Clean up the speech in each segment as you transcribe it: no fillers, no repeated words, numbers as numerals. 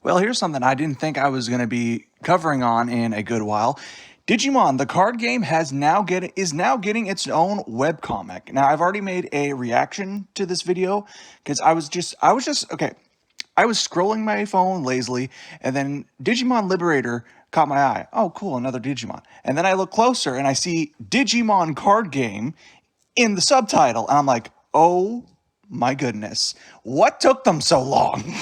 Well, here's something I didn't think I was going to be covering on in a good while. Digimon, the card game, is now getting its own webcomic. Now, I've already made a reaction to this video because I was scrolling my phone lazily, and then Digimon Liberator caught my eye. Oh, cool, another Digimon. And then I look closer and I see Digimon card game in the subtitle, and I'm like, oh my goodness, what took them so long?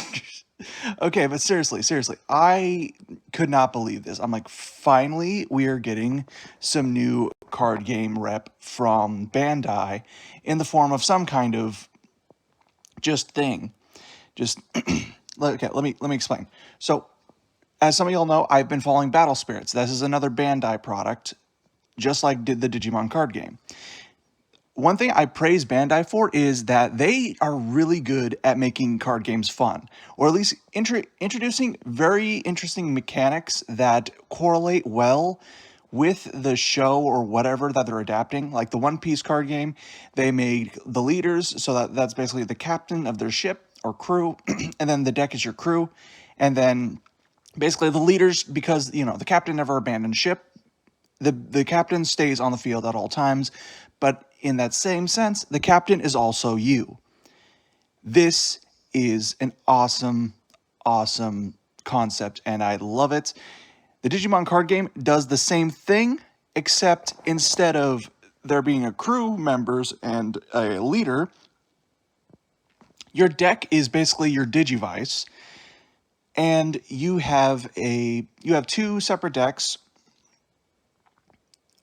Okay, but seriously, I could not believe this. I'm like, finally, we are getting some new card game rep from Bandai in the form of some kind of just thing. Just okay, let me explain. So, as some of y'all know, I've been following Battle Spirits. This is another Bandai product, just like did the Digimon card game. One thing I praise Bandai for is that they are really good at making card games fun, or at least introducing very interesting mechanics that correlate well with the show or whatever that they're adapting. Like the One Piece card game, they made the leaders, so that's basically the captain of their ship or crew, and then the deck is your crew, and then basically the leaders, because the captain never abandons ship, the captain stays on the field at all times, but in that same sense, the captain is also you. This is an awesome concept, and I love it. The Digimon card game does the same thing, except instead of there being a crew members and a leader, your deck is basically your Digivice, and you have two separate decks.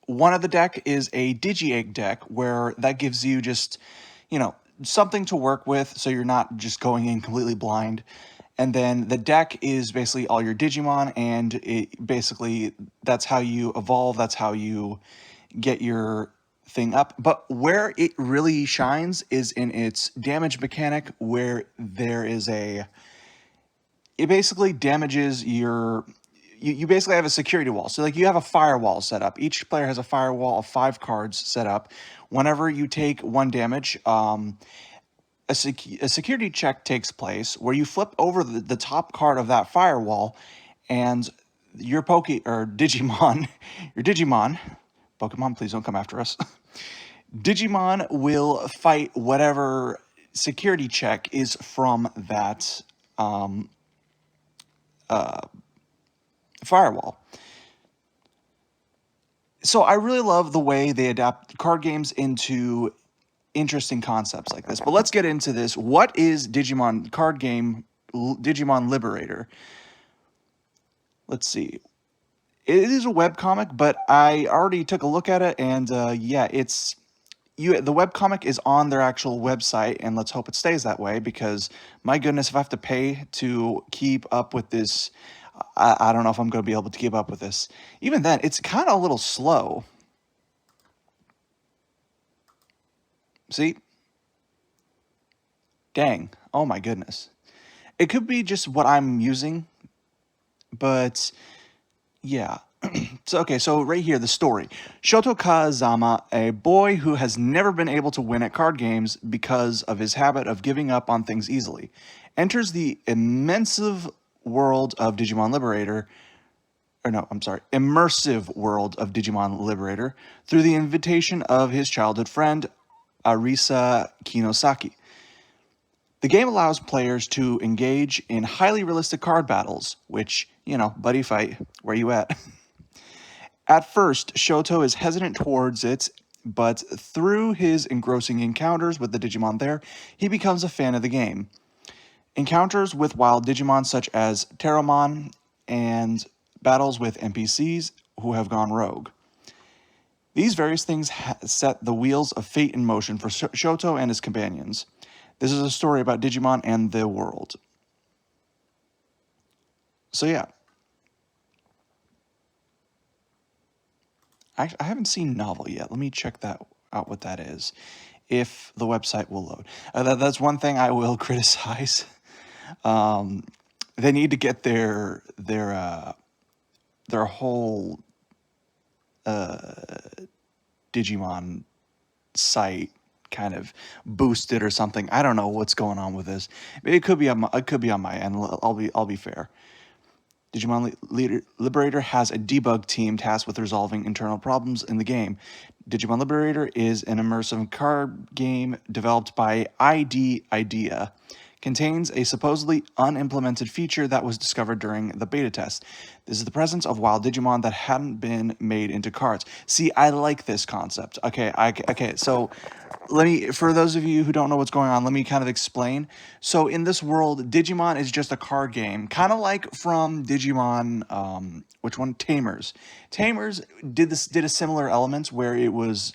One of the deck is a Digi-Egg deck, where that gives you just, something to work with, so you're not just going in completely blind. And then the deck is basically all your Digimon, and that's how you evolve, that's how you get your thing up. But where it really shines is in its damage mechanic, where it basically damages you basically have a security wall. So like you have a firewall set up. Each player has a firewall of 5 cards set up. Whenever you take 1 damage, a security check takes place where you flip over the top card of that firewall, and your Digimon, your Digimon, Pokemon, please don't come after us. Digimon will fight whatever security check is from that firewall. So I really love the way they adapt card games into interesting concepts like this. But let's get into this. What is Digimon card game, Digimon Liberator? Let's see. It is a webcomic, but I already took a look at it, and yeah, the webcomic is on their actual website, and let's hope it stays that way, because my goodness, if I have to pay to keep up with this, I don't know if I'm going to be able to keep up with this. Even then, it's kind of a little slow. See? Dang. Oh my goodness. It could be just what I'm using, but yeah. So right here, the story. Shoto Kazama, a boy who has never been able to win at card games because of his habit of giving up on things easily, enters the immersive world of Digimon Liberator, immersive world of Digimon Liberator through the invitation of his childhood friend, Arisa Kinosaki. The game allows players to engage in highly realistic card battles, which, buddy fight, where you at? At first, Shoto is hesitant towards it, but through his engrossing encounters with the Digimon there, he becomes a fan of the game. Encounters with wild Digimon such as Terramon and battles with NPCs who have gone rogue. These various things set the wheels of fate in motion for Shoto and his companions. This is a story about Digimon and the world. So yeah. I haven't seen novel yet. Let me check that out, what that is, if the website will load. That's one thing I will criticize. They need to get their whole Digimon site kind of boosted or something. I don't know what's going on with this. It could be on my end. I'll be fair. Liberator has a debug team tasked with resolving internal problems in the game. Digimon Liberator is an immersive card game developed by ID Idea. Contains a supposedly unimplemented feature that was discovered during the beta test. This is the presence of wild Digimon that hadn't been made into cards. See, I like this concept. Okay, so let me, for those of you who don't know what's going on, let me kind of explain. So in this world, Digimon is just a card game, kind of like from Digimon, which one? Tamers. Tamers did a similar element where it was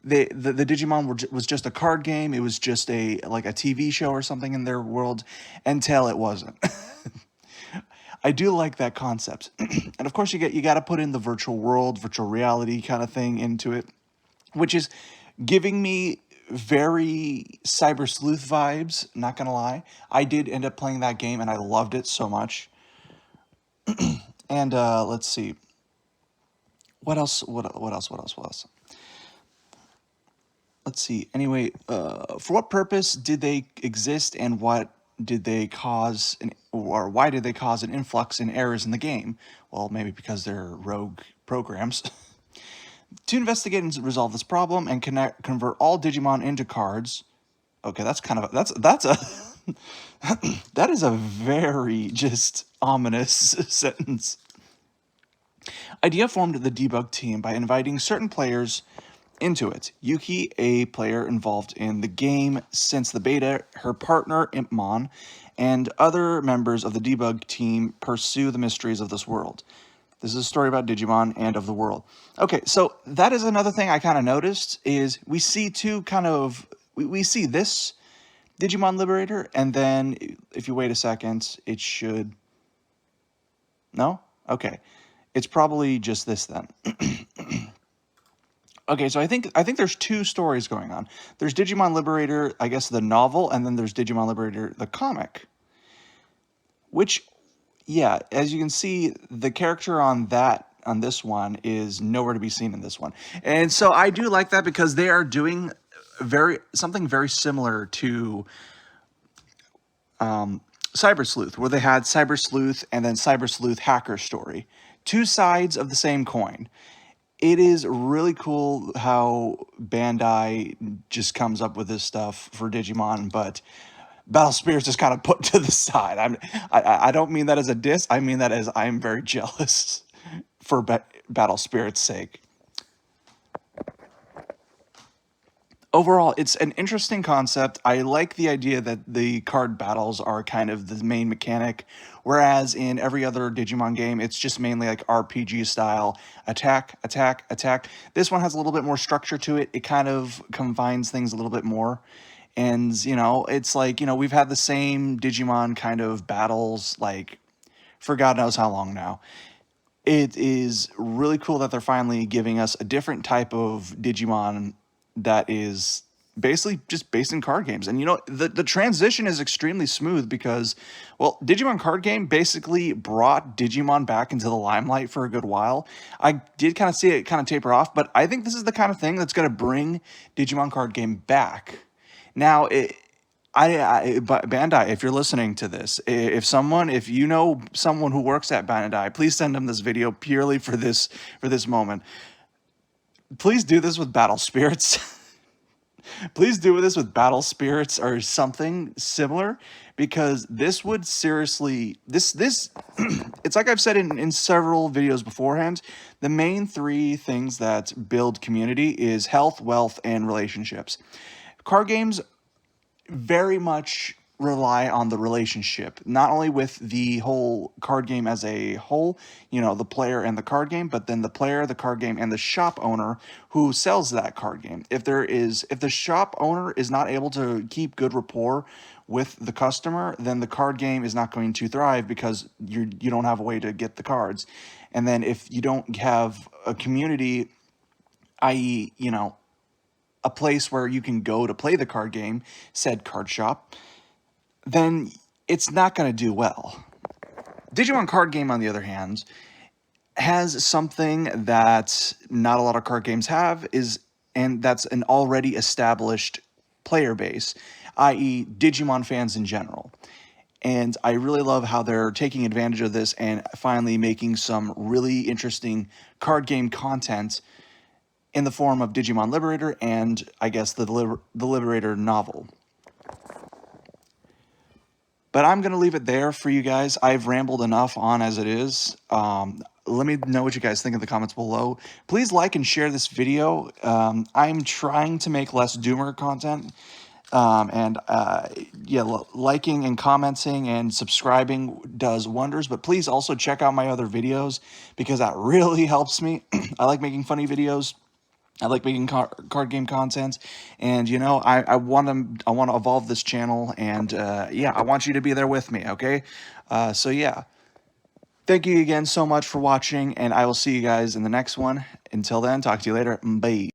the Digimon was just a card game. It was just a like a TV show or something in their world until it wasn't. I do like that concept, and of course you got to put in the virtual world, virtual reality kind of thing into it, which is giving me very Cyber Sleuth vibes. Not gonna lie, I did end up playing that game and I loved it so much. And let's see, what else? What else? What else? What else? Let's see. Anyway, for what purpose did they exist, and what did they cause, or why did they cause an influx in errors in the game? Well, maybe because they're rogue programs. To investigate and resolve this problem and convert all Digimon into cards. Okay, that's kind of that's a that is a very just ominous sentence. Idea formed the debug team by inviting certain players into it. Yuki, a player involved in the game since the beta, her partner Impmon, and other members of the debug team pursue the mysteries of this world. This is a story about Digimon and of the world. Okay, so that is another thing I kind of noticed is we see two kind of we see this Digimon Liberator, and then if you wait a second, it should. No? Okay. It's probably just this then. Okay, so I think there's two stories going on. There's Digimon Liberator, I guess the novel, and then there's Digimon Liberator the comic. Which, yeah, as you can see, the character on this one is nowhere to be seen in this one. And so I do like that because they are doing something very similar to Cyber Sleuth, where they had Cyber Sleuth and then Cyber Sleuth Hacker Story. Two sides of the same coin. It is really cool how Bandai just comes up with this stuff for Digimon, but Battle Spirits is kind of put to the side. I don't mean that as a diss. I mean that as I'm very jealous for Battle Spirits' sake. Overall, it's an interesting concept. I like the idea that the card battles are kind of the main mechanic, whereas in every other Digimon game, it's just mainly like RPG style attack, attack, attack. This one has a little bit more structure to it. It kind of combines things a little bit more. And, it's like, we've had the same Digimon kind of battles, like, for God knows how long now. It is really cool that they're finally giving us a different type of Digimon that is basically just based in card games. And the transition is extremely smooth because, well, Digimon card game basically brought Digimon back into the limelight for a good while. I did kind of see it kind of taper off, but I think this is the kind of thing that's going to bring Digimon card game back. Now, but Bandai, if you're listening to this, if you know someone who works at Bandai, please send them this video purely for this moment. Please do this with Battle Spirits. Please do this with Battle Spirits or something similar, because this would seriously this it's like I've said in several videos beforehand. The main three things that build community is health, wealth, and relationships. Card games very much rely on the relationship, not only with the whole card game as a whole, the player and the card game, but then the player, the card game, and the shop owner who sells that card game. If the shop owner is not able to keep good rapport with the customer, then the card game is not going to thrive because you don't have a way to get the cards. And then if you don't have a community, i.e., a place where you can go to play the card game, said card shop, then it's not going to do well. Digimon card game, on the other hand, has something that not a lot of card games have, is and that's an already established player base, i.e., Digimon fans in general. And I really love how they're taking advantage of this and finally making some really interesting card game content in the form of Digimon Liberator and, I guess, the Liberator novel. But I'm going to leave it there for you guys. I've rambled enough on as it is. Let me know what you guys think in the comments below. Please like and share this video. I'm trying to make less Doomer content. Yeah, liking and commenting and subscribing does wonders. But please also check out my other videos because that really helps me. I like making funny videos. I like making card game content, and you know, I want to evolve this channel, and yeah, I want you to be there with me. Okay, so yeah, thank you again so much for watching, and I will see you guys in the next one. Until then, talk to you later. Bye.